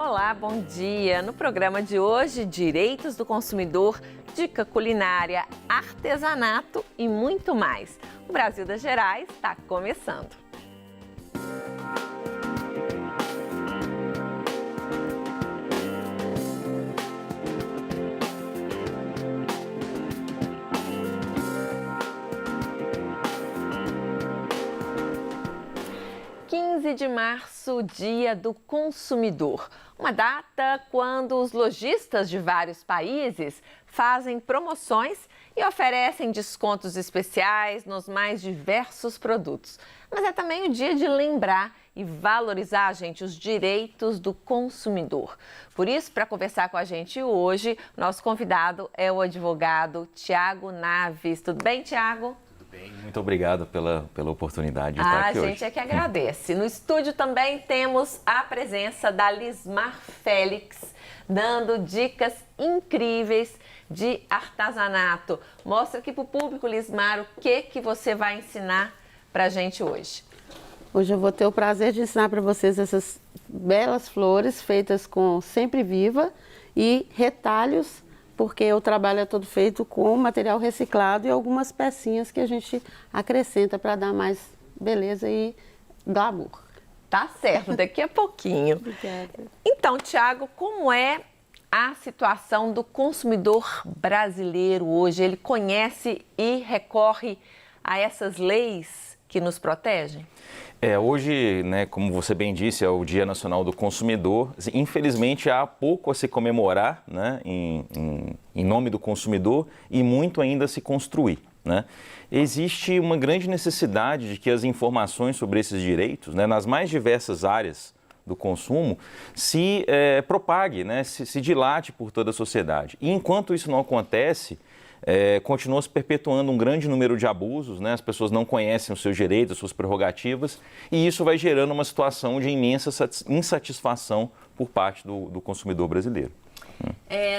Olá, bom dia! No programa de hoje, Direitos do Consumidor, dica culinária, artesanato e muito mais. O Brasil das Gerais está começando. De março, Dia do Consumidor. Uma data quando os lojistas de vários países fazem promoções e oferecem descontos especiais nos mais diversos produtos. Mas é também o dia de lembrar e valorizar, gente, os direitos do consumidor. Por isso, para conversar com a gente hoje, nosso convidado é o advogado Tiago Naves. Tudo bem, Tiago? Muito obrigado pela oportunidade de estar aqui hoje. A gente é que agradece. No estúdio também temos a presença da Lismar Félix, dando dicas incríveis de artesanato. Mostra aqui para o público, Lismar, o que você vai ensinar para a gente hoje. Hoje eu vou ter o prazer de ensinar para vocês essas belas flores feitas com sempre viva e retalhos, porque o trabalho é todo feito com material reciclado e algumas pecinhas que a gente acrescenta para dar mais beleza e glamour. Tá certo, daqui a pouquinho. Obrigada. Então, Tiago, como é a situação do consumidor brasileiro hoje? Ele conhece e recorre a essas leis que nos protegem? Hoje, né, como você bem disse, é o Dia Nacional do Consumidor. Infelizmente, há pouco a se comemorar, né, em nome do consumidor e muito ainda a se construir, né? Existe uma grande necessidade de que as informações sobre esses direitos, né, nas mais diversas áreas do consumo, se propague, né, se dilate por toda a sociedade. E enquanto isso não acontece, continua se perpetuando um grande número de abusos, né? As pessoas não conhecem os seus direitos, as suas prerrogativas, e isso vai gerando uma situação de imensa insatisfação por parte do consumidor brasileiro.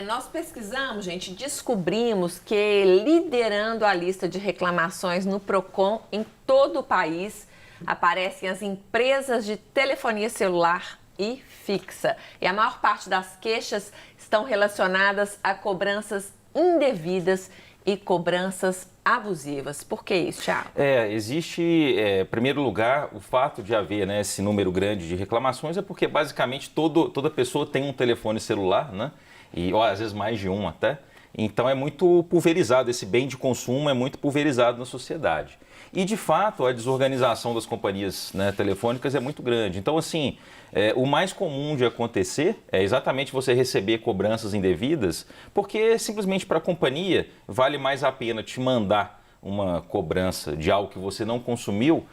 Nós pesquisamos, gente, descobrimos que liderando a lista de reclamações no Procon em todo o país, aparecem as empresas de telefonia celular e fixa. E a maior parte das queixas estão relacionadas a cobranças indevidas e cobranças abusivas. Por que isso, Thiago? Existe, em primeiro lugar, o fato de haver, né, esse número grande de reclamações é porque basicamente toda pessoa tem um telefone celular, né? E às vezes mais de um até. Então é muito pulverizado, esse bem de consumo é muito pulverizado na sociedade. E de fato a desorganização das companhias, né, telefônicas é muito grande. Então assim, o mais comum de acontecer é exatamente você receber cobranças indevidas, porque simplesmente para a companhia vale mais a pena te mandar uma cobrança de algo que você não consumiu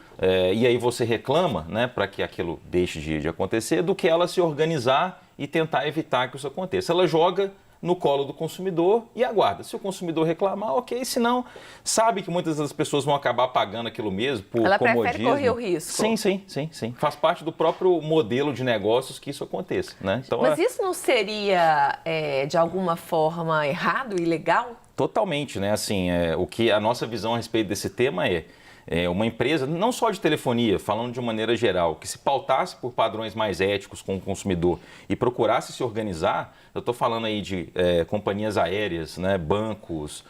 e aí você reclama, né, para que aquilo deixe de acontecer, do que ela se organizar e tentar evitar que isso aconteça. Ela joga no colo do consumidor e aguarda. Se o consumidor reclamar, ok. Se não, sabe que muitas das pessoas vão acabar pagando aquilo mesmo por Ela comodismo. prefere correr o risco. Sim. Faz parte do próprio modelo de negócios que isso aconteça, né? Então, mas isso não seria, de alguma forma, errado, ilegal? Totalmente, né? Assim, o que a nossa visão a respeito desse tema é uma empresa, não só de telefonia, falando de uma maneira geral, que se pautasse por padrões mais éticos com o consumidor e procurasse se organizar. Eu estou falando aí de companhias aéreas, né, bancos,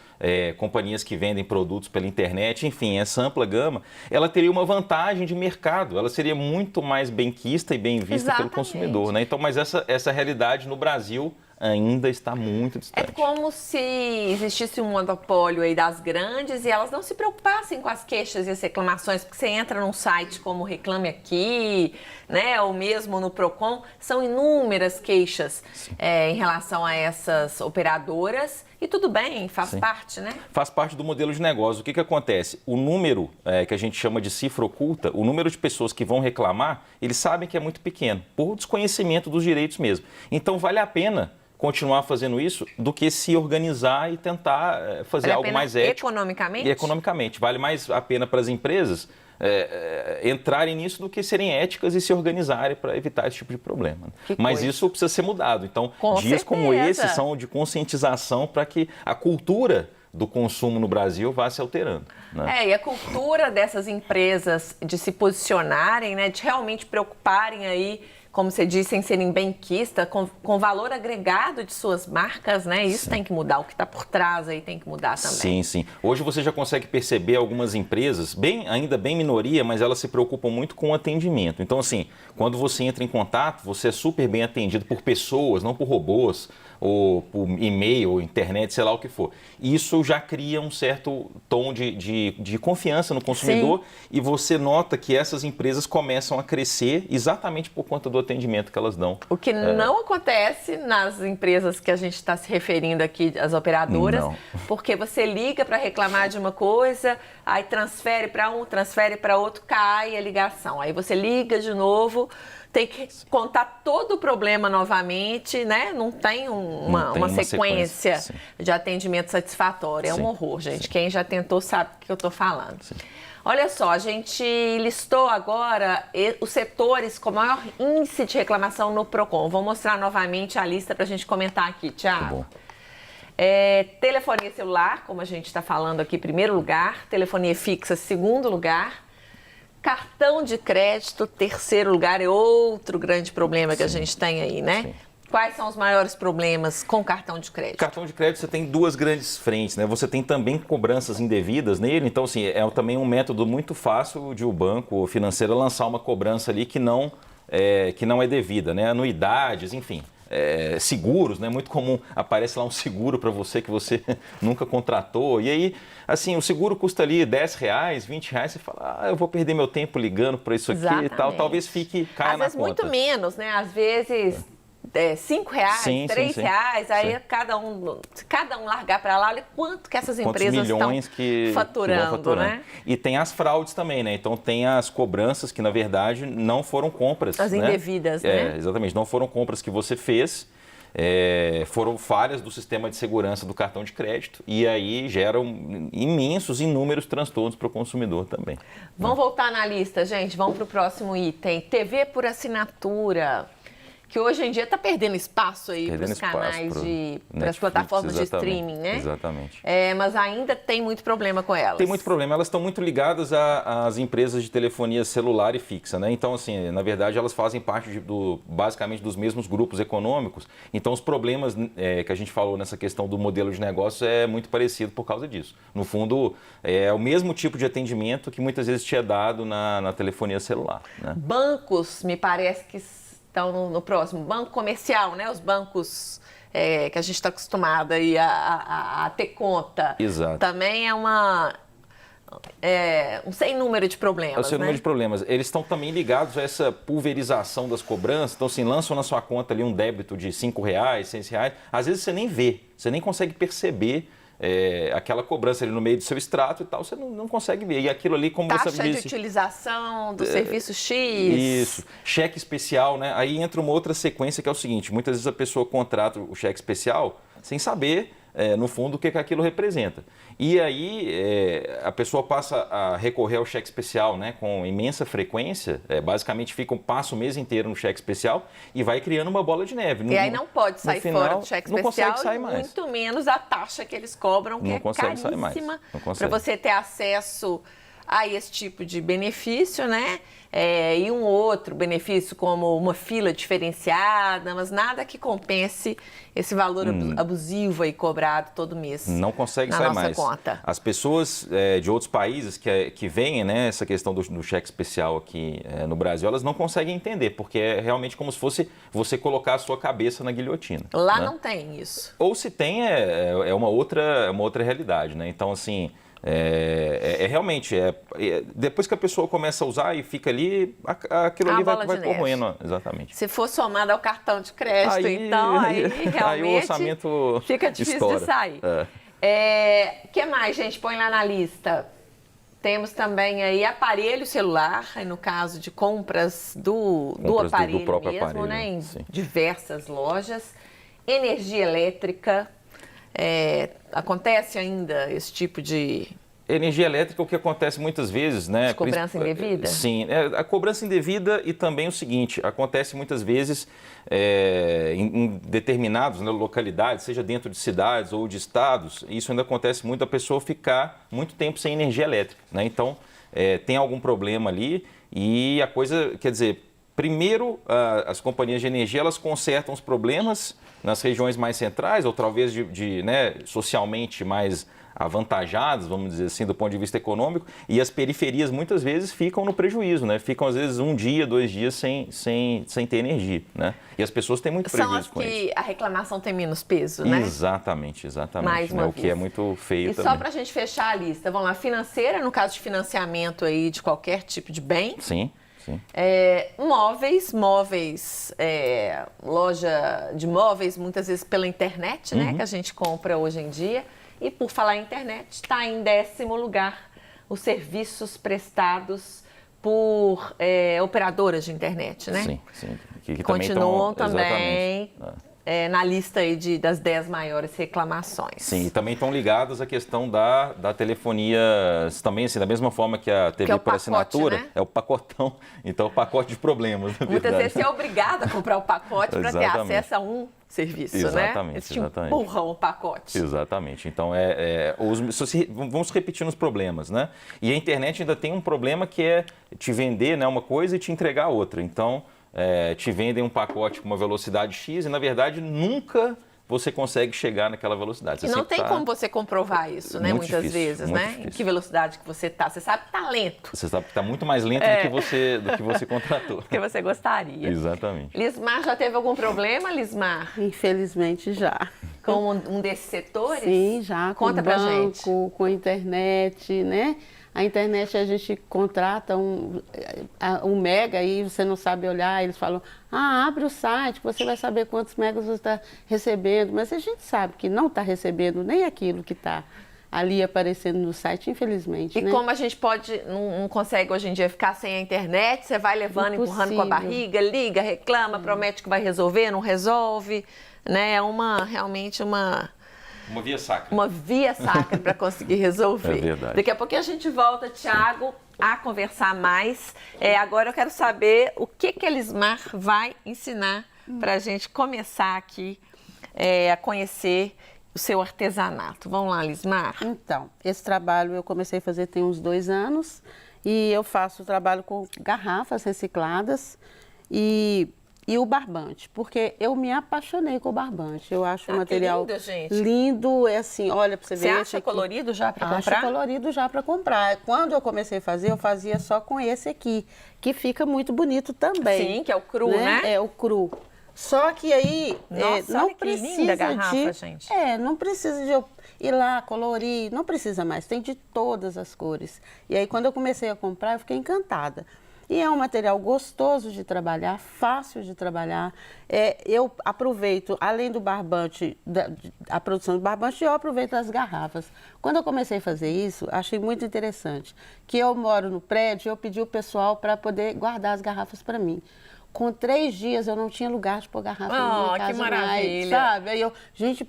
companhias que vendem produtos pela internet, enfim, essa ampla gama, ela teria uma vantagem de mercado, ela seria muito mais benquista e bem vista pelo consumidor, né? Então, mas essa realidade no Brasil ainda está muito distante. É como se existisse um monopólio aí das grandes e elas não se preocupassem com as queixas e as reclamações, porque você entra num site como Reclame Aqui, né, ou mesmo no Procon, são inúmeras queixas em relação a essas operadoras. E tudo bem, faz parte, né? Faz parte do modelo de negócio. O que acontece? O número que a gente chama de cifra oculta, o número de pessoas que vão reclamar, eles sabem que é muito pequeno, por desconhecimento dos direitos mesmo. Então, vale a pena continuar fazendo isso do que se organizar e tentar fazer algo mais ético. Economicamente? E economicamente. Vale mais a pena para as empresas entrarem nisso do que serem éticas e se organizarem para evitar esse tipo de problema. Mas isso precisa ser mudado. Então, dias como esse são de conscientização para que a cultura do consumo no Brasil vá se alterando, né? E a cultura dessas empresas de se posicionarem, né, de realmente preocuparem aí como você disse, sem serem benquistas, com valor agregado de suas marcas, né? Isso tem que mudar, o que está por trás aí tem que mudar também. Sim, sim. Hoje você já consegue perceber algumas empresas, ainda bem minoria, mas elas se preocupam muito com o atendimento. Então, assim, quando você entra em contato, você é super bem atendido por pessoas, não por robôs, ou por e-mail, ou internet, sei lá o que for. Isso já cria um certo tom de confiança no consumidor. Sim. E você nota que essas empresas começam a crescer exatamente por conta do atendimento que elas dão. O que não acontece nas empresas que a gente está se referindo aqui, as operadoras, porque você liga para reclamar de uma coisa, aí transfere para um, transfere para outro, cai a ligação. Aí você liga de novo, tem que contar todo o problema novamente, né? Não tem uma sequência de atendimento satisfatório. É um horror, gente. Quem já tentou sabe o que eu estou falando. Sim. Olha só, a gente listou agora os setores com maior índice de reclamação no PROCON. Vou mostrar novamente a lista para a gente comentar aqui, Thiago. Telefonia celular, como a gente está falando aqui, primeiro lugar. Telefonia fixa, segundo lugar. Cartão de crédito, terceiro lugar, é outro grande problema que a gente tem aí, né? Sim. Quais são os maiores problemas com cartão de crédito? Cartão de crédito você tem duas grandes frentes, né? Você tem também cobranças indevidas nele, então assim, é também um método muito fácil de o banco financeiro lançar uma cobrança ali que não é devida, né? Anuidades, enfim. Seguros, né? Muito comum, aparece lá um seguro para você que você nunca contratou. E aí, assim, o seguro custa ali R$10, R$20, você fala, eu vou perder meu tempo ligando para isso aqui e tal. Talvez caia às na vezes conta. Muito menos, né? Às vezes R$5, R$3, aí cada um largar para lá, olha quanto que essas empresas estão faturando, né? E tem as fraudes também, né? Então tem as cobranças que, na verdade, não foram compras. As indevidas, né? Exatamente, não foram compras que você fez, foram falhas do sistema de segurança do cartão de crédito e aí geram inúmeros transtornos para o consumidor também. Vamos voltar na lista, gente, vamos para o próximo item. TV por assinatura, que hoje em dia está perdendo espaço aí para os canais, para as plataformas de streaming, né? Exatamente. Mas ainda tem muito problema com elas. Tem muito problema. Elas estão muito ligadas às empresas de telefonia celular e fixa, né? Então, assim, na verdade, elas fazem parte basicamente dos mesmos grupos econômicos. Então, os problemas que a gente falou nessa questão do modelo de negócio é muito parecido por causa disso. No fundo, é o mesmo tipo de atendimento que muitas vezes tinha dado na telefonia celular, né? Bancos, me parece que estão no próximo. Banco comercial, né? Os bancos que a gente está acostumado aí a ter conta. Exato. Também é um sem número de problemas, É um sem número de problemas. Eles estão também ligados a essa pulverização das cobranças. Então, assim, lançam na sua conta ali um débito de R$5, R$6. Às vezes você nem vê, você nem consegue perceber aquela cobrança ali no meio do seu extrato e tal, você não consegue ver. E aquilo ali, como taxa você disse... Taxa de utilização do serviço X. Isso. Cheque especial, né? Aí entra uma outra sequência que é o seguinte, muitas vezes a pessoa contrata o cheque especial sem saber, no fundo, o que aquilo representa. E aí a pessoa passa a recorrer ao cheque especial, né, com imensa frequência, basicamente passa o mês inteiro no cheque especial e vai criando uma bola de neve. E aí não pode sair fora do cheque especial, não consegue sair mais. Muito menos a taxa que eles cobram, que é caríssima, para você ter acesso a esse tipo de benefício, né? E um outro benefício como uma fila diferenciada, mas nada que compense esse valor abusivo aí cobrado todo mês. Não consegue sair mais. Conta. As pessoas de outros países que veem, né, essa questão do cheque especial aqui no Brasil, elas não conseguem entender, porque é realmente como se fosse você colocar a sua cabeça na guilhotina. Lá né? não tem isso. Ou se tem, é uma outra realidade, né? Então, assim... realmente, depois que a pessoa começa a usar e fica ali, aquilo ali vai corroendo, exatamente. Se for somado ao cartão de crédito, então realmente aí o orçamento fica difícil estoura. de sair. Que mais, gente? Põe lá na lista. Temos também aí aparelho celular, no caso de compras do aparelho próprio mesmo, aparelho, né? Em sim. diversas lojas. Energia elétrica. Acontece ainda esse tipo de... Energia elétrica, o que acontece muitas vezes, né? De cobrança indevida? Sim, a cobrança indevida e também o seguinte, acontece muitas vezes em determinadas localidades, seja dentro de cidades ou de estados, isso ainda acontece muito, a pessoa ficar muito tempo sem energia elétrica, né? Então, tem algum problema ali e a coisa, quer dizer, Primeiro, as companhias de energia, elas consertam os problemas nas regiões mais centrais, ou talvez né, socialmente mais avantajadas, vamos dizer assim, do ponto de vista econômico, e as periferias muitas vezes ficam no prejuízo, né? Ficam às vezes 1 dia, 2 dias sem ter energia, né? E as pessoas têm muito prejuízo com isso. São as que a reclamação tem menos peso, né? Exatamente. Mais uma né? O que é muito feio também. E só para a gente fechar a lista, vamos lá, financeira, no caso de financiamento aí de qualquer tipo de bem. Sim. Móveis, loja de móveis, muitas vezes pela internet, né? Que a gente compra hoje em dia. E por falar em internet, está em 10º lugar os serviços prestados por operadoras de internet, né? Sim. Que continuam também na lista aí das 10 maiores reclamações. Sim, e também estão ligadas à questão da telefonia, também assim, da mesma forma que a TV por assinatura, né? É o pacotão, então o pacote de problemas. Muitas vezes você é obrigado a comprar o pacote para ter acesso a um serviço, exatamente, né? Eles te empurram o pacote. Exatamente. Então, vamos repetir nos problemas, né? E a internet ainda tem um problema que é te vender, né, uma coisa e te entregar outra. Então, te vendem um pacote com uma velocidade X e, na verdade, nunca você consegue chegar naquela velocidade. E não tem como você comprovar isso, né? Muitas vezes, né? Difícil. Em que velocidade que você está. Você sabe que está lento. Você sabe que está muito mais lento do que você contratou. Do que você gostaria. Exatamente. Lismar, já teve algum problema, Lismar? Infelizmente já. Com um desses setores? Sim, já. Conta pra gente. Com a internet, né? A internet a gente contrata um mega e você não sabe olhar, eles falam, abre o site, você vai saber quantos megas você está recebendo, mas a gente sabe que não está recebendo nem aquilo que está ali aparecendo no site, infelizmente. E como a gente não consegue hoje em dia ficar sem a internet, você vai levando, empurrando com a barriga, liga, reclama, promete que vai resolver, não resolve, né? É realmente uma via sacra. Uma via sacra para conseguir resolver. É verdade. Daqui a pouquinho a gente volta, Thiago, a conversar mais. Agora eu quero saber o que a Lismar vai ensinar para a gente começar aqui a conhecer o seu artesanato. Vamos lá, Lismar? Então, esse trabalho eu comecei a fazer tem uns 2 anos e eu faço trabalho com garrafas recicladas e o barbante, porque eu me apaixonei com o barbante. Eu acho um material lindo, gente. Lindo, é assim, olha para você ver. Você acha colorido já para comprar? Acho colorido já para comprar. Quando eu comecei a fazer, eu fazia só com esse aqui, que fica muito bonito também. Sim, que é o cru, né? É o cru. Só que aí Nossa, não olha que precisa linda garrafa, gente. não precisa de eu ir lá colorir, não precisa mais. Tem de todas as cores. E aí quando eu comecei a comprar, eu fiquei encantada. E é um material gostoso de trabalhar, fácil de trabalhar. Eu aproveito, além do barbante, a produção do barbante, eu aproveito as garrafas. Quando eu comecei a fazer isso, achei muito interessante. Que eu moro no prédio, eu pedi o pessoal para poder guardar as garrafas para mim. Com 3 dias eu não tinha lugar de pôr garrafa na minha casa. Que maravilha. Mais, sabe? Aí gente,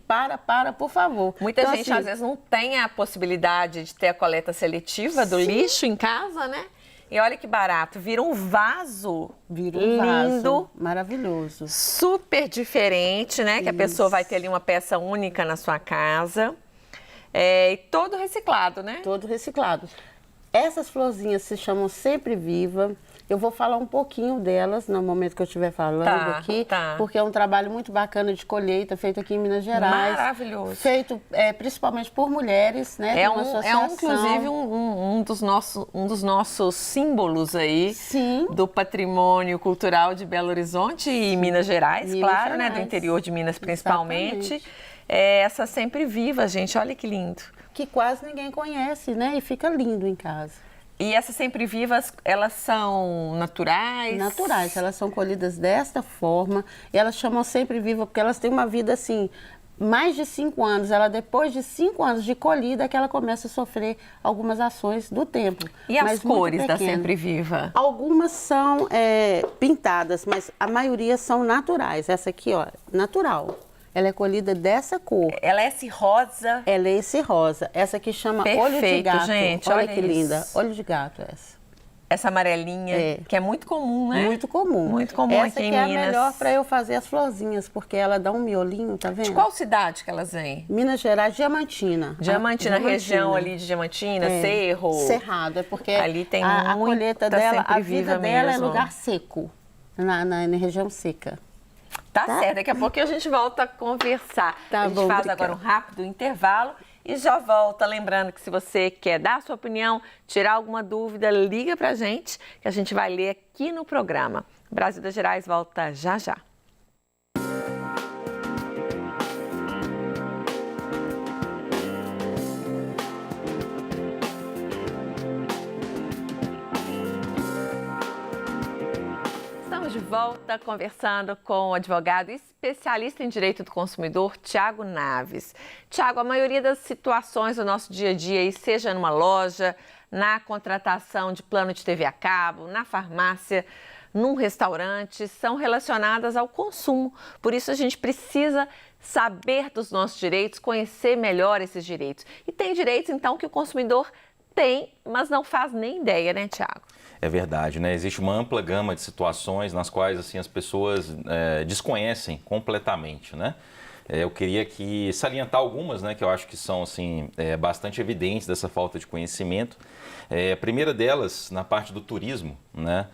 por favor. Muita gente, às vezes, não tem a possibilidade de ter a coleta seletiva do lixo em casa, né? E olha que barato, vira um vaso. Vira um vaso. Lindo. Maravilhoso. Super diferente, né? Que a pessoa vai ter ali uma peça única na sua casa. E todo reciclado, né? Todo reciclado. Essas florzinhas se chamam Sempre Viva. Eu vou falar um pouquinho delas no momento que eu estiver falando aqui, porque é um trabalho muito bacana de colheita, feito aqui em Minas Gerais. Maravilhoso. Feito principalmente por mulheres, né? Inclusive um dos nossos símbolos aí. Sim. Do patrimônio cultural de Belo Horizonte e Minas Gerais, claro, né? Do interior de Minas principalmente. Exatamente. Essa Sempre Viva, gente, olha que lindo. Que quase ninguém conhece, né? E fica lindo em casa. E essas Sempre Vivas, elas são naturais? Naturais, elas são colhidas desta forma. E elas chamam Sempre Viva porque elas têm uma vida assim, mais de 5 anos. Depois de 5 anos de colhida, que ela começa a sofrer algumas ações do tempo. E as cores da Sempre Viva? Algumas são pintadas, mas a maioria são naturais. Essa aqui, ó, natural. Ela é colhida dessa cor. Ela é esse rosa. Ela é esse rosa. Essa aqui chama olho de gato. Gente, olha que linda. Olho de gato essa. Essa amarelinha, que é muito comum, né? Muito comum. Muito comum aqui em Minas. Essa aqui é a melhor para eu fazer as florzinhas, porque ela dá um miolinho, tá vendo? De qual cidade que elas vêm? Minas Gerais, Diamantina. Diamantina, região ali de Diamantina, Cerro. Cerrado, é porque ali tem a colheita dela, a vida dela é lugar seco. na região seca. Tá certo, daqui a pouco a gente volta a conversar. Tá a gente bom, faz obrigada. agora um rápido intervalo e já volta. Lembrando que se você quer dar a sua opinião, tirar alguma dúvida, liga pra gente que a gente vai ler aqui no programa. Brasil das Gerais volta já já. Estamos de volta conversando com o advogado especialista em direito do consumidor, Tiago Naves. Tiago, a maioria das situações do nosso dia a dia, seja numa loja, na contratação de plano de TV a cabo, na farmácia, num restaurante, são relacionadas ao consumo. Por isso a gente precisa saber dos nossos direitos, conhecer melhor esses direitos. E tem direitos, então, que o consumidor tem, mas não faz nem ideia, né, Tiago? É verdade, né? Existe uma ampla gama de situações nas quais assim, as pessoas desconhecem completamente, né? Eu queria aqui salientar algumas, né, que eu acho que são assim, bastante evidentes dessa falta de conhecimento. A primeira delas, na parte do turismo, né?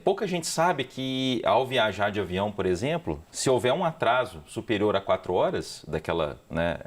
Pouca gente sabe que ao viajar de avião, por exemplo, se houver um atraso superior a 4 horas daquela, né,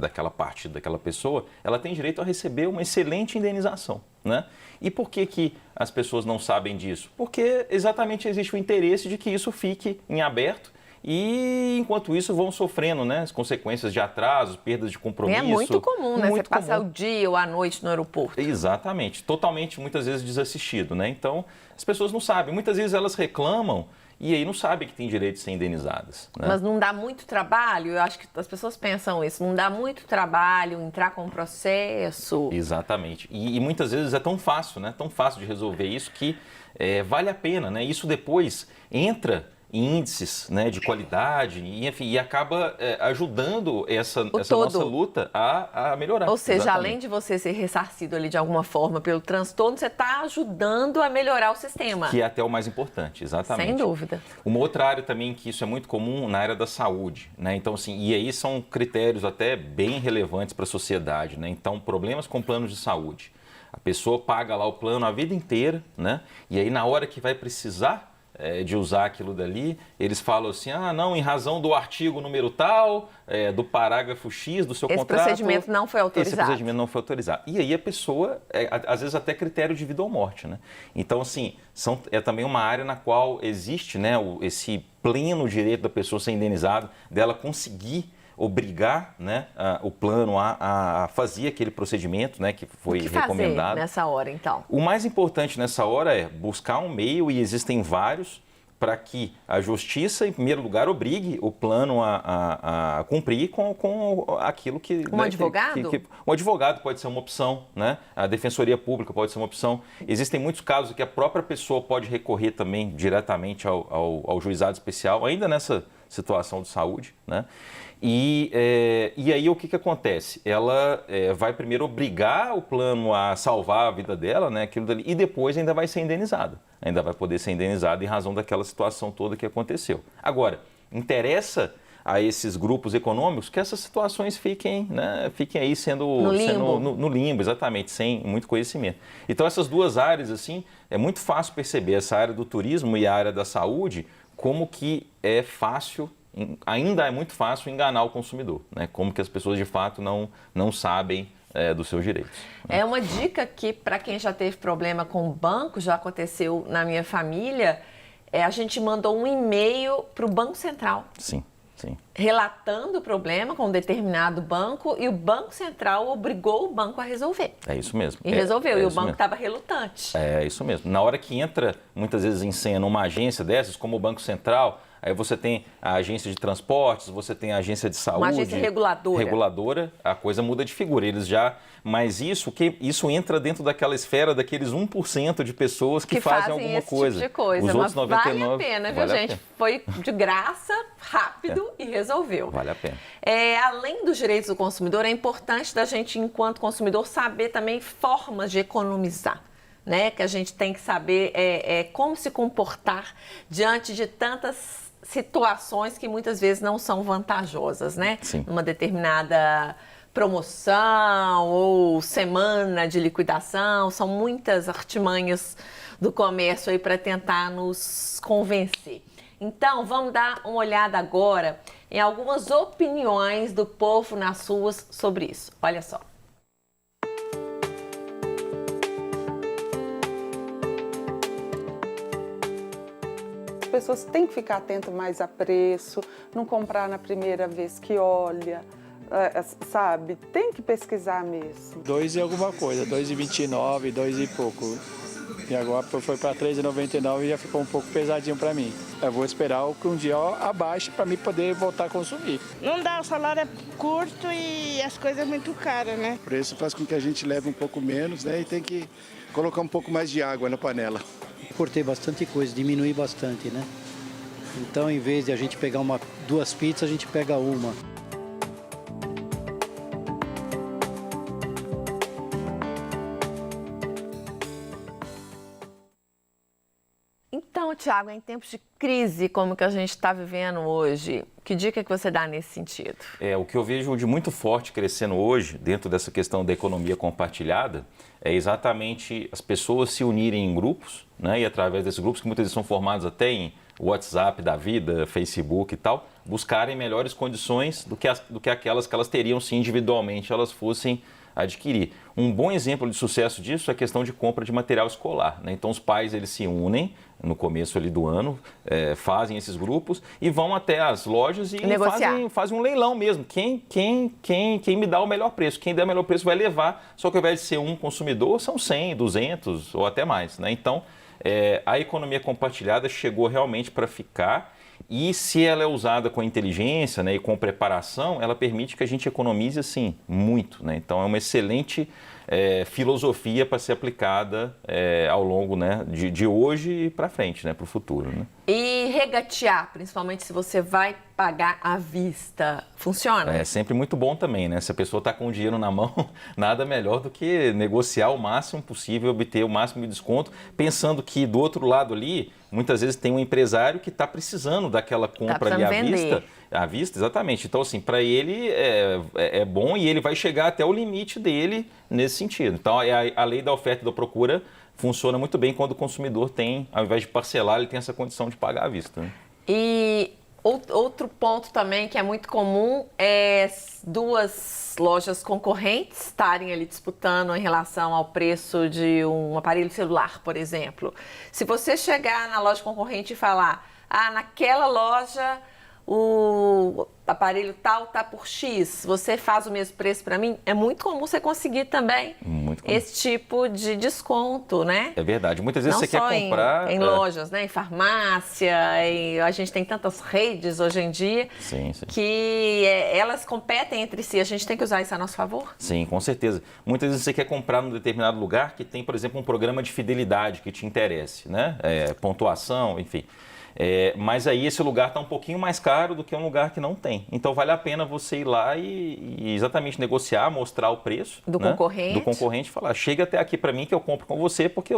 daquela parte daquela pessoa, ela tem direito a receber uma excelente indenização, né? E por que as pessoas não sabem disso? Porque exatamente existe o interesse de que isso fique em aberto e, enquanto isso, vão sofrendo, né, as consequências de atrasos, perdas de compromisso. É muito comum, né? Muito Você passar comum. o dia ou a noite no aeroporto. Exatamente. Totalmente, muitas vezes, desassistido, né? Então, as pessoas não sabem. Muitas vezes elas reclamam e aí não sabem que tem direito de ser indenizadas, né? Mas não dá muito trabalho? Eu acho que as pessoas pensam isso. Não dá muito trabalho entrar com um processo? Exatamente. E muitas vezes é tão fácil, né? Tão fácil de resolver isso que vale a pena, né? Isso depois entra em índices, né, de qualidade e, enfim, e acaba ajudando essa nossa luta a melhorar. Ou seja, Exatamente. além de você ser ressarcido ali de alguma forma pelo transtorno, você está ajudando a melhorar o sistema. Que é até o mais importante, exatamente. Sem dúvida. Uma outra área também que isso é muito comum na área da saúde, né? Então, assim, e aí são critérios até bem relevantes para a sociedade, né? Então, problemas com planos de saúde. A pessoa paga lá o plano a vida inteira, né? E aí na hora que vai precisar de usar aquilo dali, eles falam assim, não, em razão do artigo número tal, do parágrafo X do seu contrato... Esse procedimento não foi autorizado. Esse procedimento não foi autorizado. E aí a pessoa, às vezes até critério de vida ou morte, né? Então, assim, é também uma área na qual existe, né, esse pleno direito da pessoa ser indenizada, dela conseguir obrigar, né, o plano a fazer aquele procedimento, né, que foi recomendado. O que fazer nessa hora, então? O mais importante nessa hora é buscar um meio, e existem vários, para que a justiça, em primeiro lugar, obrigue o plano a cumprir com aquilo que... Um advogado? Um advogado pode ser uma opção, né? A defensoria pública pode ser uma opção. Existem muitos casos que a própria pessoa pode recorrer também diretamente ao juizado especial, ainda nessa situação de saúde, né? E aí o que acontece? Ela vai primeiro obrigar o plano a salvar a vida dela, né, aquilo dali, e depois ainda vai ser indenizada. Ainda vai poder ser indenizada em razão daquela situação toda que aconteceu. Agora, interessa a esses grupos econômicos que essas situações fiquem aí sendo no limbo, exatamente, sem muito conhecimento. Então essas duas áreas, assim, é muito fácil perceber, essa área do turismo e a área da saúde, como que é fácil, ainda é muito fácil enganar o consumidor, né? Como que as pessoas de fato não sabem dos seus direitos. É uma dica que, para quem já teve problema com o banco, já aconteceu na minha família, a gente mandou um e-mail para o Banco Central. Sim, sim. Relatando o problema com um determinado banco, e o Banco Central obrigou o banco a resolver. É isso mesmo. E resolveu, e o banco estava relutante. É isso mesmo. Na hora que entra, muitas vezes em cena, uma agência dessas, como o Banco Central, aí você tem a agência de transportes, você tem a agência de saúde. Uma agência reguladora. Reguladora, a coisa muda de figura. Mas isso entra dentro daquela esfera daqueles 1% de pessoas que fazem alguma esse coisa. Tipo de coisa. Os outros 99, vale a pena, viu, vale gente? Foi de graça, rápido e resolveu. Vale a pena. Além dos direitos do consumidor, é importante da gente, enquanto consumidor, saber também formas de economizar. Né? Que a gente tem que saber como se comportar diante de tantas situações que muitas vezes não são vantajosas, né? Sim. Uma determinada promoção ou semana de liquidação, são muitas artimanhas do comércio aí para tentar nos convencer. Então, vamos dar uma olhada agora em algumas opiniões do povo nas ruas sobre isso. Olha só. As pessoas têm que ficar atentas mais a preço, não comprar na primeira vez que olha, sabe? Tem que pesquisar mesmo. 2 e alguma coisa, 2,29, 2 e pouco. E agora foi para 3,99 e já ficou um pouco pesadinho para mim. Eu vou esperar que um dia abaixe para mim poder voltar a consumir. Não dá, o salário é curto e as coisas muito caras, né? O preço faz com que a gente leve um pouco menos, né? E tem que colocar um pouco mais de água na panela. Cortei bastante coisa, diminui bastante, né? Então, em vez de a gente pegar 2 pizzas, a gente pega uma. Então, Tiago, em tempos de crise como que a gente está vivendo hoje, que dica que você dá nesse sentido? O que eu vejo de muito forte crescendo hoje, dentro dessa questão da economia compartilhada, é exatamente as pessoas se unirem em grupos, né? E através desses grupos, que muitas vezes são formados até em WhatsApp da vida, Facebook e tal, buscarem melhores condições do que aquelas que elas teriam se individualmente elas fossem adquirir. Um bom exemplo de sucesso disso é a questão de compra de material escolar, né? Então os pais eles se unem no começo ali do ano, fazem esses grupos e vão até as lojas e fazem um leilão mesmo. Quem me dá o melhor preço? Quem der o melhor preço vai levar, só que ao invés de ser um consumidor, são 100, 200 ou até mais, né? Então a economia compartilhada chegou realmente para ficar. E se ela é usada com inteligência, né, e com preparação, ela permite que a gente economize assim, muito, né? Então é uma excelente filosofia para ser aplicada ao longo, né, de hoje para frente, né, para o futuro, né? E regatear, principalmente se você vai pagar à vista, funciona? É sempre muito bom também, né? Se a pessoa está com o dinheiro na mão, nada melhor do que negociar o máximo possível, obter o máximo de desconto, pensando que do outro lado ali, muitas vezes tem um empresário que está precisando daquela compra ali à vista. À vista, exatamente. Então, assim, para ele é bom e ele vai chegar até o limite dele nesse sentido. Então, a lei da oferta e da procura funciona muito bem quando o consumidor tem, ao invés de parcelar, ele tem essa condição de pagar à vista, né? E outro ponto também que é muito comum é 2 lojas concorrentes estarem ali disputando em relação ao preço de um aparelho celular, por exemplo. Se você chegar na loja concorrente e falar, naquela loja o aparelho tal tá por X, você faz o mesmo preço para mim, é muito comum você conseguir também esse tipo de desconto, né? É verdade. Muitas vezes não você só quer comprar... em lojas, né? Em farmácia, a gente tem tantas redes hoje em dia que elas competem entre si. A gente tem que usar isso a nosso favor? Sim, com certeza. Muitas vezes você quer comprar num determinado lugar que tem, por exemplo, um programa de fidelidade que te interesse, né? Pontuação, enfim. Mas aí esse lugar está um pouquinho mais caro do que um lugar que não tem. Então vale a pena você ir lá e exatamente negociar, mostrar o preço do concorrente e falar, chega até aqui para mim que eu compro com você porque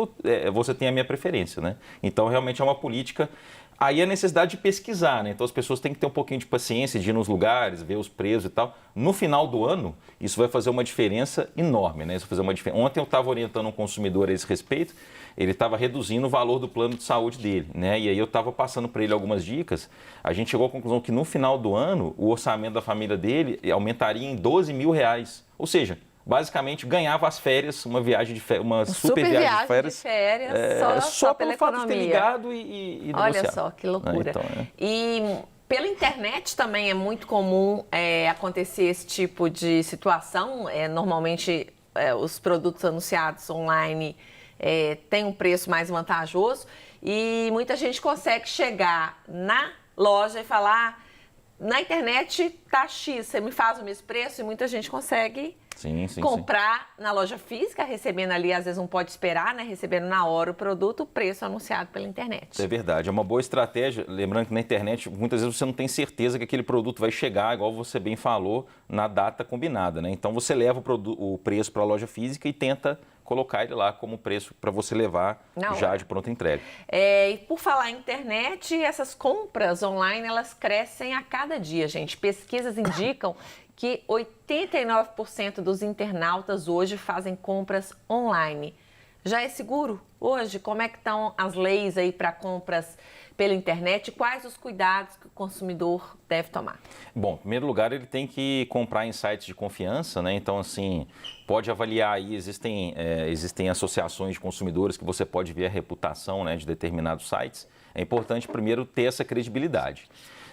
você tem a minha preferência, né? Então realmente é uma política. Aí a necessidade de pesquisar, né? Então as pessoas têm que ter um pouquinho de paciência, de ir nos lugares, ver os preços e tal. No final do ano, isso vai fazer uma diferença enorme, né? Isso vai fazer uma diferença. Ontem eu estava orientando um consumidor a esse respeito, ele estava reduzindo o valor do plano de saúde dele, né? E aí eu estava passando para ele algumas dicas. A gente chegou à conclusão que no final do ano, o orçamento da família dele aumentaria em R$12 mil. Ou seja, basicamente ganhava as férias, uma viagem de férias, uma super viagem de férias. Só pelo pela fato economia. de ter ligado e Olha negociar. só, que loucura. Então, E pela internet também é muito comum acontecer esse tipo de situação. Normalmente os produtos anunciados online têm um preço mais vantajoso e muita gente consegue chegar na loja e falar, na internet tá X, você me faz o mesmo preço, e muita gente consegue comprar na loja física, recebendo ali, às vezes não pode esperar, né? Recebendo na hora o produto, o preço anunciado pela internet. É verdade, é uma boa estratégia, lembrando que na internet muitas vezes você não tem certeza que aquele produto vai chegar, igual você bem falou, na data combinada, né? Então você leva o preço para a loja física e tenta colocar ele lá como preço para você levar já de pronta entrega. E por falar em internet, essas compras online, elas crescem a cada dia, gente. Pesquisas indicam que 89% dos internautas hoje fazem compras online. Já é seguro Hoje, como é que estão as leis aí para compras pela internet? Quais os cuidados que o consumidor deve tomar? Bom, em primeiro lugar, ele tem que comprar em sites de confiança, né? Então, assim, pode avaliar aí, existem associações de consumidores que você pode ver a reputação, né, de determinados sites. É importante, primeiro, ter essa credibilidade.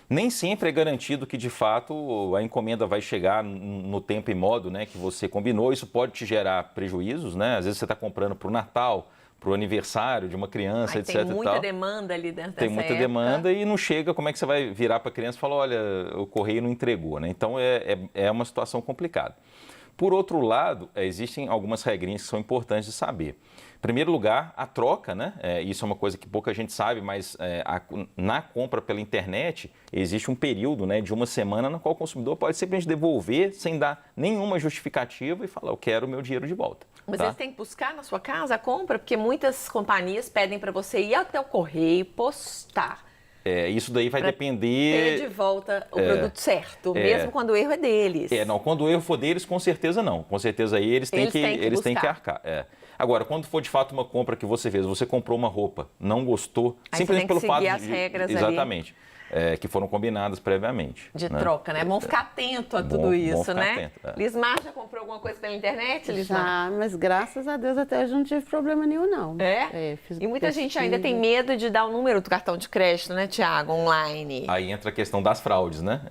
Nem sempre é garantido que, de fato, a encomenda vai chegar no tempo e modo, né, que você combinou. Isso pode te gerar prejuízos, né? Às vezes você está comprando para o Natal, para o aniversário de uma criança, etc. Tem muita demanda ali dentro dessa Tem muita época. demanda e não chega, como é que você vai virar para a criança e falar, olha, o correio não entregou, né? Então, é uma situação complicada. Por outro lado, existem algumas regrinhas que são importantes de saber. Em primeiro lugar, a troca, né? Isso é uma coisa que pouca gente sabe, mas na compra pela internet existe um período, né, de uma semana na qual o consumidor pode simplesmente devolver sem dar nenhuma justificativa e falar, eu quero o meu dinheiro de volta. Mas tá? eles têm que buscar na sua casa a compra, porque muitas companhias pedem para você ir até o correio, postar. Isso daí vai Ter depender... de volta o produto certo, mesmo quando o erro é deles. Não, quando o erro for deles, com certeza não. Com certeza aí eles têm que arcar. Agora, quando for de fato uma compra que você fez, você comprou uma roupa, não gostou, Aí simplesmente você tem que pelo seguir fato as regras ali. Exatamente. Que foram combinadas previamente. De né? troca, né? É bom ficar atento a tudo Bom isso, ficar né? atento, Lismar já comprou alguma coisa pela internet, Lismar? Já, mas graças a Deus até hoje não tive problema nenhum, não. Fiz E muita gente pesquisa. ainda tem medo de dar o número do cartão de crédito, né, Tiago, online. Aí entra a questão das fraudes, né?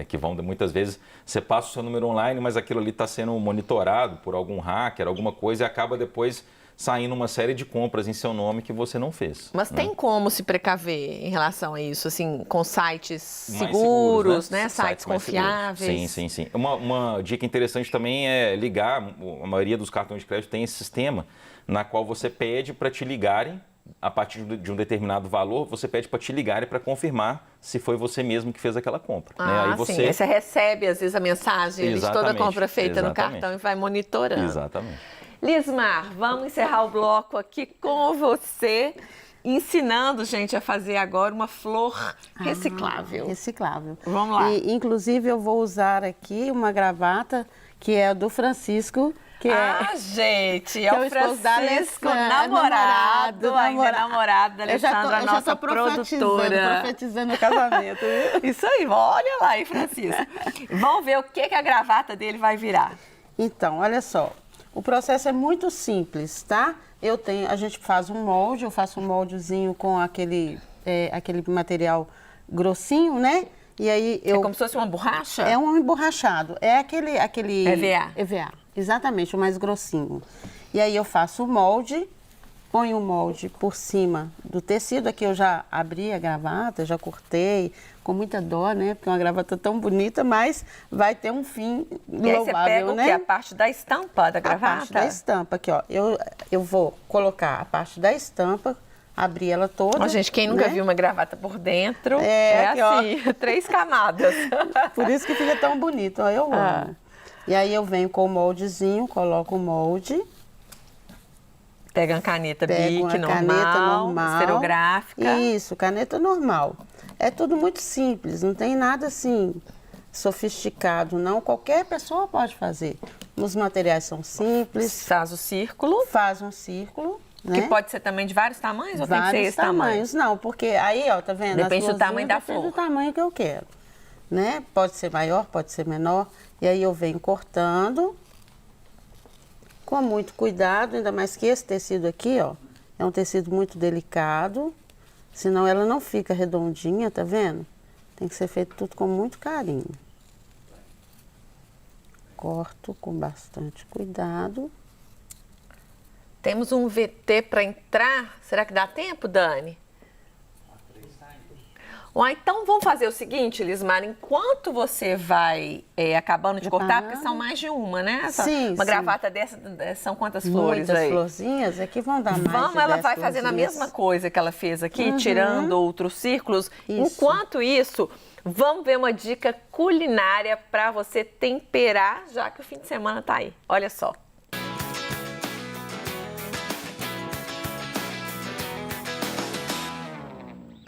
Que vão, muitas vezes, você passa o seu número online, mas aquilo ali está sendo monitorado por algum hacker, alguma coisa, e acaba depois saindo uma série de compras em seu nome que você não fez. Mas tem como se precaver em relação a isso, assim, com sites Mais seguros, né? Sites mais confiáveis. seguros. Sim. Uma dica interessante também é ligar, a maioria dos cartões de crédito tem esse sistema, na qual você pede para te ligarem, a partir de um determinado valor, você pede para te ligarem para confirmar se foi você mesmo que fez aquela compra. Né? Aí Sim. Aí você recebe, às vezes, a mensagem de toda a compra feita no cartão e vai monitorando. Exatamente. Lismar, vamos encerrar o bloco aqui com você, ensinando, gente, a fazer agora uma flor reciclável. Reciclável. Vamos lá. E, inclusive, eu vou usar aqui uma gravata que é do Francisco, que gente, é o esposo da Francisco, namorado namorado da Alessandra, nossa produtora. Profetizando o casamento. Viu? Isso aí, olha lá aí, Francisco. Vamos ver o que a gravata dele vai virar. Então, olha só. O processo é muito simples, tá? A gente faz um molde, eu faço um moldezinho com aquele material grossinho, né? E aí É como se fosse uma borracha? É um emborrachado. É aquele EVA. EVA, exatamente, o mais grossinho. E aí eu faço o molde, ponho o molde por cima do tecido. Aqui eu já abri a gravata, já cortei, com muita dó, né? Porque é uma gravata tão bonita, mas vai ter um fim louvável, e aí você pega né? o quê? A parte da estampa da gravata? A parte da estampa aqui, ó. Eu vou colocar a parte da estampa, abrir ela toda. Ó, gente, quem nunca viu uma gravata por dentro, aqui, assim, 3 camadas. Por isso que fica tão bonito, ó, eu amo. E aí eu venho com o moldezinho, coloco o molde. Pega uma caneta Bic normal, caneta normal, esferográfica. Isso, caneta normal. É tudo muito simples, não tem nada assim sofisticado, não. Qualquer pessoa pode fazer. Os materiais são simples. Faz o círculo. Faz um círculo. Que né? pode ser também de vários tamanhos ou Vários tem que ser esse tamanhos, não, porque aí, ó, tá vendo? Depende As do tamanho da depende flor. do tamanho que eu quero, né? Pode ser maior, pode ser menor. E aí eu venho cortando com muito cuidado, ainda mais que esse tecido aqui, ó, é um tecido muito delicado, senão ela não fica redondinha, tá vendo? Tem que ser feito tudo com muito carinho. Corto com bastante cuidado. Temos um VT para entrar. Será que dá tempo, Dani? Então vamos fazer o seguinte, Lismar, enquanto você vai acabando de cortar, porque são mais de uma, né? Sim, uma sim. gravata dessa, são quantas flores Muitas aí? florzinhas, aqui vão dar mais Vamos, de ela 10 vai fazendo a florzinhas. mesma coisa que ela fez aqui, tirando outros círculos. Isso. Enquanto isso, vamos ver uma dica culinária para você temperar, já que o fim de semana tá aí. Olha só.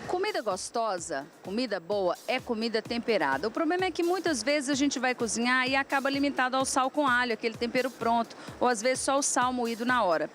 Comida gostosa, comida boa, é comida temperada. O problema é que muitas vezes a gente vai cozinhar e acaba limitado ao sal com alho, aquele tempero pronto, ou às vezes só o sal moído na hora.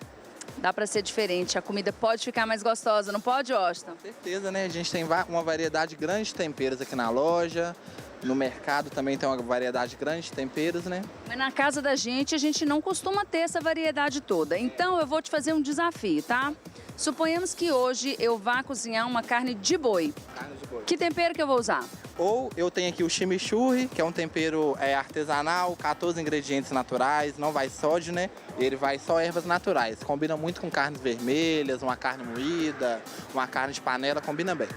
Dá para ser diferente, a comida pode ficar mais gostosa, não pode, Washington? Com certeza, né? A gente tem uma variedade grande de temperos aqui na loja. No mercado também tem uma variedade grande de temperos, né? Mas na casa da gente, a gente não costuma ter essa variedade toda. Então, eu vou te fazer um desafio, tá? Suponhamos que hoje eu vá cozinhar uma carne de boi. Carne de boi. Que tempero que eu vou usar? Ou eu tenho aqui o chimichurri, que é um tempero artesanal, 14 ingredientes naturais, não vai sódio, né? Ele vai só ervas naturais. Combina muito com carnes vermelhas, uma carne moída, uma carne de panela, combina bem.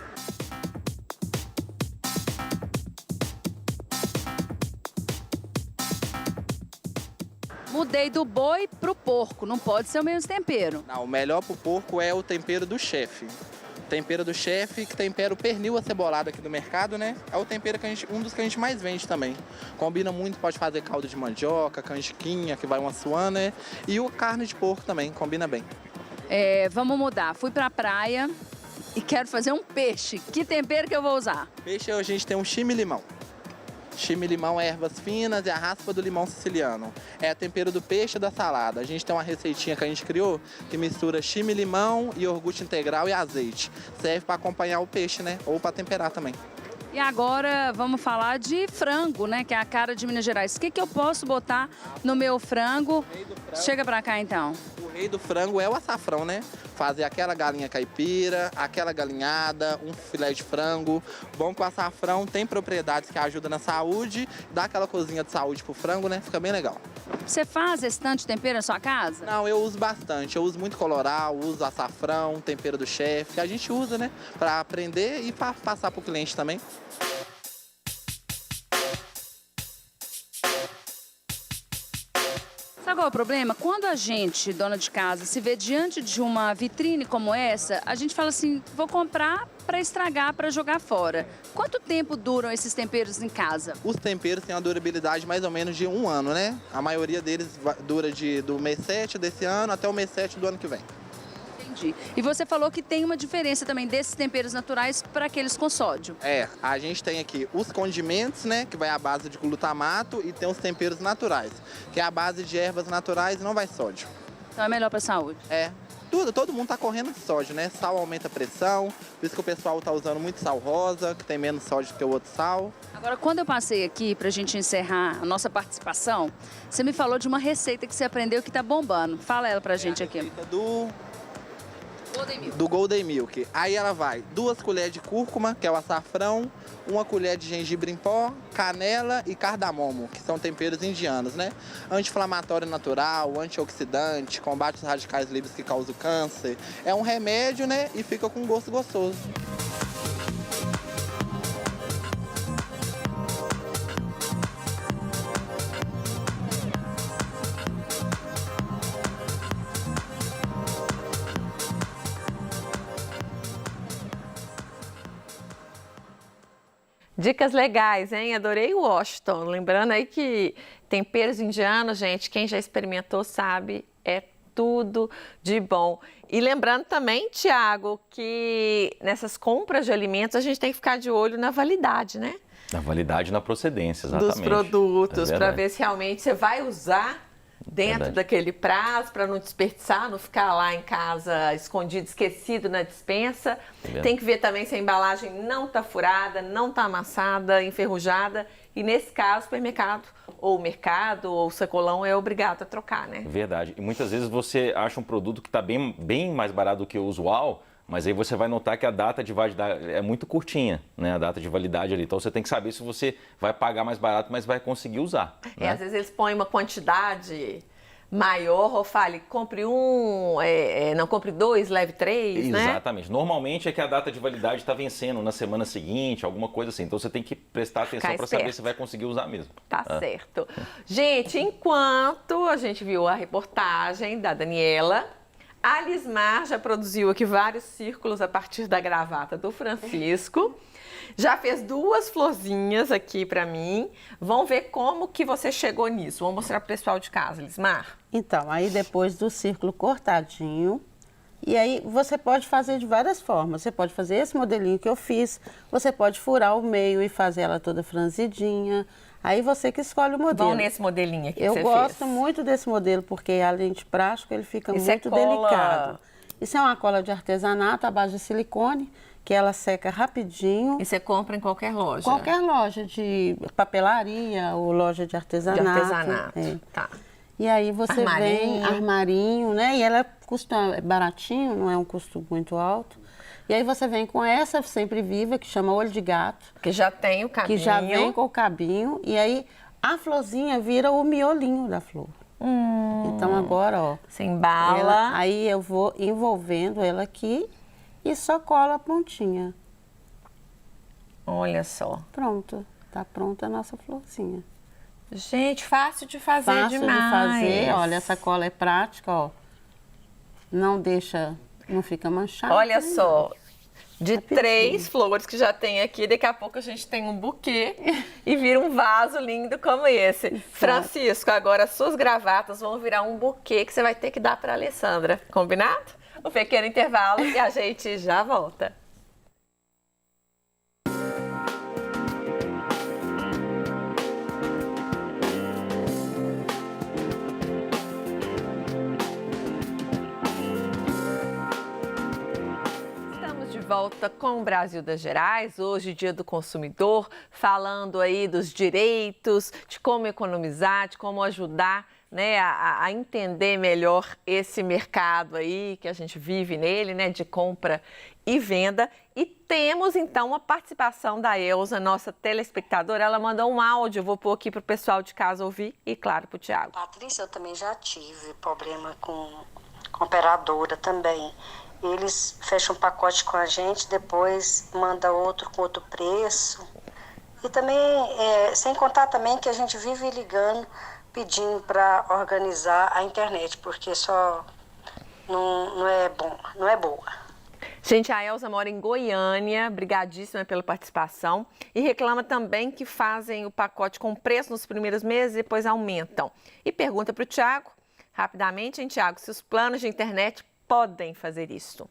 Mudei do boi pro porco, não pode ser o mesmo tempero. Não, o melhor pro porco é o tempero do chefe. O tempero do chefe, que tempera o pernil acebolado aqui do mercado, né? É o tempero um dos que a gente mais vende também. Combina muito, pode fazer caldo de mandioca, canjiquinha, que vai uma suana, né? E o carne de porco também, combina bem. Vamos mudar, fui pra praia e quero fazer um peixe. Que tempero que eu vou usar? Peixe, a gente tem um chime-limão. Chime-limão é ervas finas e a raspa do limão siciliano. É o tempero do peixe e da salada. A gente tem uma receitinha que a gente criou que mistura chime-limão, iogurte integral e azeite. Serve para acompanhar o peixe, né? Ou para temperar também. E agora vamos falar de frango, né? Que é a cara de Minas Gerais. O que eu posso botar no meu frango? Chega pra cá, então. O rei do frango é o açafrão, né? Fazer aquela galinha caipira, aquela galinhada, um filé de frango. Bom que o açafrão tem propriedades que ajudam na saúde, dá aquela cozinha de saúde pro frango, né? Fica bem legal. Você faz esse tanto de tempero na sua casa? Não, eu uso bastante. Eu uso muito colorau, uso açafrão, tempero do chefe, que a gente usa, né? Pra aprender e pra passar pro cliente também. Sabe qual é o problema? Quando a gente, dona de casa, se vê diante de uma vitrine como essa, a gente fala assim, vou comprar para estragar, para jogar fora. Quanto tempo duram esses temperos em casa? Os temperos têm uma durabilidade mais ou menos de 1 ano, né? A maioria deles dura do mês 7 desse ano até o mês 7 do ano que vem. Entendi. E você falou que tem uma diferença também desses temperos naturais para aqueles com sódio. A gente tem aqui os condimentos, né, que vai à base de glutamato, e tem os temperos naturais, que é a base de ervas naturais e não vai sódio. Então é melhor para a saúde? Todo mundo tá correndo de sódio, né? Sal aumenta a pressão, por isso que o pessoal tá usando muito sal rosa, que tem menos sódio que o outro sal. Agora, quando eu passei aqui pra gente encerrar a nossa participação, você me falou de uma receita que você aprendeu que tá bombando. Fala ela pra gente aqui. Do Golden Milk. Aí ela vai 2 colheres de cúrcuma, que é o açafrão, 1 colher de gengibre em pó, canela e cardamomo, que são temperos indianos, né? Anti-inflamatório natural, antioxidante, combate os radicais livres que causam câncer. É um remédio, né? E fica com um gosto gostoso. Dicas legais, hein? Adorei o Washington. Lembrando aí que temperos indianos, gente, quem já experimentou sabe, é tudo de bom. E lembrando também, Tiago, que nessas compras de alimentos a gente tem que ficar de olho na validade, né? Na validade e na procedência, exatamente. Dos produtos, para ver se realmente você vai usar dentro daquele prazo, para não desperdiçar, não ficar lá em casa escondido, esquecido na despensa. Tem que ver também se a embalagem não está furada, não está amassada, enferrujada. E nesse caso, o supermercado, ou o mercado, ou o sacolão é obrigado a trocar, né? Verdade. E muitas vezes você acha um produto que está bem mais barato do que o usual, mas aí você vai notar que a data de validade é muito curtinha, né? A data de validade ali. Então você tem que saber se você vai pagar mais barato, mas vai conseguir usar. Né? Às vezes eles põem uma quantidade maior, ou fale, compre um, não compre 2, leve 3, né? Exatamente. Normalmente é que a data de validade está vencendo na semana seguinte, alguma coisa assim. Então você tem que prestar atenção para saber se vai conseguir usar mesmo. Tá certo. Gente, enquanto a gente viu a reportagem da Daniela, a Lismar já produziu aqui vários círculos a partir da gravata do Francisco. Já fez 2 florzinhas aqui para mim. Vamos ver como que você chegou nisso. Vamos mostrar pro pessoal de casa, Lismar. Então, aí depois do círculo cortadinho, E aí você pode fazer de várias formas. Você pode fazer esse modelinho que eu fiz, você pode furar o meio e fazer ela toda franzidinha. Aí você que escolhe o modelo. Bom nesse modelinho aqui que eu você gosto fez. muito desse modelo, porque além de prático, ele fica Isso muito é cola... delicado. Isso é uma cola de artesanato à base de silicone, que ela seca rapidinho. E você compra em qualquer loja? Qualquer loja de papelaria ou loja de artesanato. De artesanato, tá. E aí você vem, Armarinho. armarinho, né? E ela custa baratinho, não é um custo muito alto. E aí você vem com essa sempre viva, que chama olho de gato. Que já tem o cabinho. Que já vem com o cabinho. E aí a florzinha vira o miolinho da flor. Então agora, ó. Você embala. Aí eu vou envolvendo ela aqui e só colo a pontinha. Olha só. Pronto. Tá pronta a nossa florzinha. Gente, fácil de fazer Fácil demais. de fazer. Olha, essa cola é prática, ó. Não deixa, não fica manchada. Olha só. De 3 flores que já tem aqui, daqui a pouco a gente tem um buquê e vira um vaso lindo como esse. Exato. Francisco, agora as suas gravatas vão virar um buquê que você vai ter que dar para a Alessandra. Combinado? Um pequeno intervalo e a gente já volta. Volta com o Brasil das Gerais, hoje Dia do Consumidor, falando aí dos direitos, de como economizar, de como ajudar, né, a entender melhor esse mercado aí que a gente vive nele, né, de compra e venda. E temos então a participação da Elza, nossa telespectadora. Ela mandou um áudio, eu vou pôr aqui para o pessoal de casa ouvir e claro para o Tiago. Patrícia, eu também já tive problema com operadora também. Eles fecham um pacote com a gente, depois manda outro com outro preço. E também, sem contar também que a gente vive ligando, pedindo para organizar a internet, porque só não é bom, não é boa. Gente, a Elza mora em Goiânia, brigadíssima pela participação. E reclama também que fazem o pacote com preço nos primeiros meses e depois aumentam. E pergunta para o Tiago, rapidamente, hein, Tiago, se os planos de internet podem fazer isso.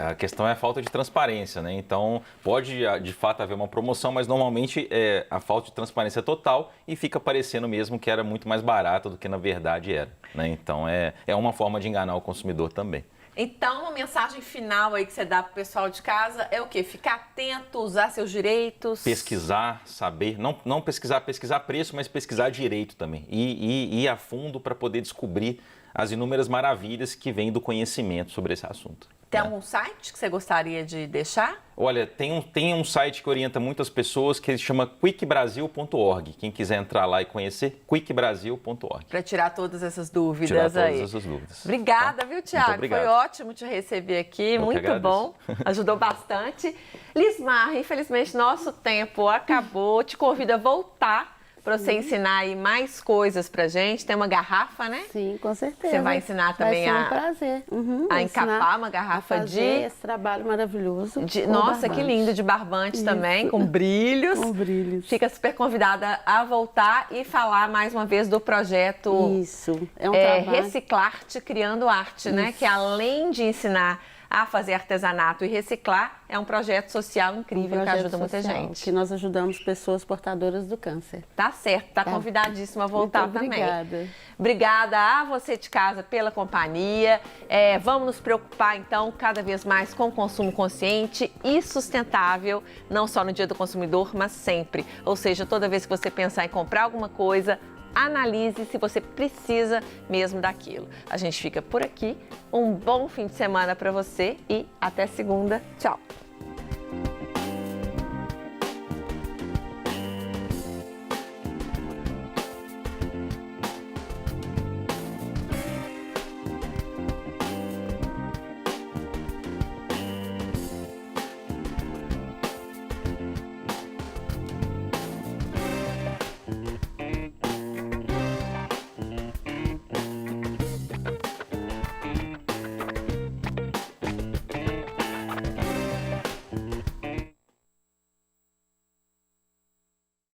A questão é a falta de transparência, né? Então, pode de fato haver uma promoção, mas normalmente a falta de transparência é total e fica parecendo mesmo que era muito mais barato do que na verdade era, né? Então, é uma forma de enganar o consumidor também. Então, uma mensagem final aí que você dá para o pessoal de casa é o quê? Ficar atento, usar seus direitos. Pesquisar, saber, não pesquisar preço, mas pesquisar direito também. E ir a fundo para poder descobrir as inúmeras maravilhas que vêm do conhecimento sobre esse assunto. Tem algum site que você gostaria de deixar? Olha, tem um site que orienta muitas pessoas que se chama quickbrasil.org. Quem quiser entrar lá e conhecer, quickbrasil.org. Para tirar todas essas dúvidas tirar aí. Todas essas dúvidas. Obrigada, viu, Tiago? Obrigado. Foi ótimo te receber aqui, Eu muito bom. Ajudou bastante. Lismar, infelizmente nosso tempo acabou. Te convido a voltar para você ensinar aí mais coisas pra gente. Tem uma garrafa, né? Sim, com certeza. Você vai ensinar também vai ser um prazer. a encapar uma garrafa de esse trabalho maravilhoso. Nossa, barbante. que lindo, de barbante também, com brilhos. Com brilhos. Fica super convidada a voltar e falar mais uma vez do projeto Isso, é um trabalho. Reciclar-te Criando Arte, né? Que além de ensinar a fazer artesanato e reciclar, é um projeto social incrível que ajuda muita gente. Que nós ajudamos pessoas portadoras do câncer. Tá certo, tá convidadíssima a voltar Muito obrigada. também. Obrigada a você de casa pela companhia. Vamos nos preocupar, então, cada vez mais com o consumo consciente e sustentável, não só no Dia do Consumidor, mas sempre. Ou seja, toda vez que você pensar em comprar alguma coisa, analise se você precisa mesmo daquilo. A gente fica por aqui. Um bom fim de semana para você e até segunda. Tchau!